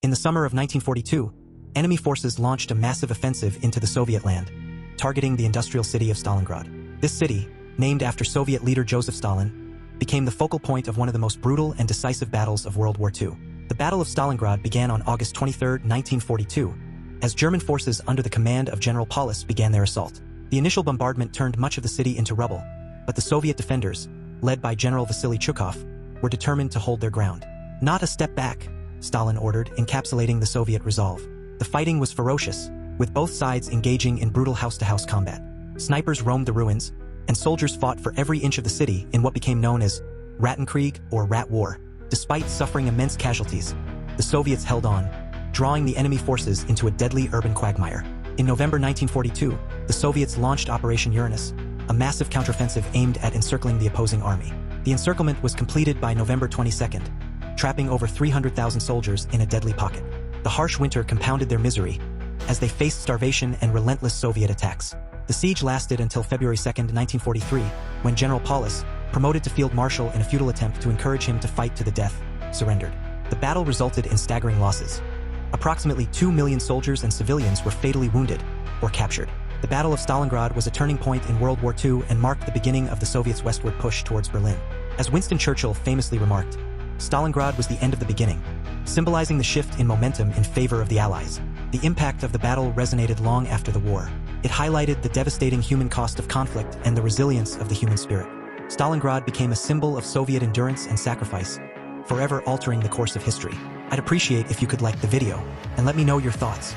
In the summer of 1942, enemy forces launched a massive offensive into the Soviet land, targeting the industrial city of Stalingrad. This city, named after Soviet leader Joseph Stalin, became the focal point of one of the most brutal and decisive battles of World War II. The Battle of Stalingrad began on August 23, 1942, as German forces under the command of General Paulus began their assault. The initial bombardment turned much of the city into rubble, but the Soviet defenders, led by General Vasily Chukov, were determined to hold their ground. "Not a step back," Stalin ordered, encapsulating the Soviet resolve. The fighting was ferocious, with both sides engaging in brutal house-to-house combat. Snipers roamed the ruins, and soldiers fought for every inch of the city in what became known as Rattenkrieg or Rat War. Despite suffering immense casualties, the Soviets held on, drawing the enemy forces into a deadly urban quagmire. In November 1942, the Soviets launched Operation Uranus, a massive counteroffensive aimed at encircling the opposing army. The encirclement was completed by November 22nd, trapping over 300,000 soldiers in a deadly pocket. The harsh winter compounded their misery, as they faced starvation and relentless Soviet attacks. The siege lasted until February 2, 1943, when General Paulus, promoted to Field Marshal in a futile attempt to encourage him to fight to the death, surrendered. The battle resulted in staggering losses. Approximately 2 million soldiers and civilians were fatally wounded or captured. The Battle of Stalingrad was a turning point in World War II and marked the beginning of the Soviets' westward push towards Berlin. As Winston Churchill famously remarked, Stalingrad was the end of the beginning, symbolizing the shift in momentum in favor of the Allies. The impact of the battle resonated long after the war. It highlighted the devastating human cost of conflict and the resilience of the human spirit. Stalingrad became a symbol of Soviet endurance and sacrifice, forever altering the course of history. I'd appreciate if you could like the video and let me know your thoughts.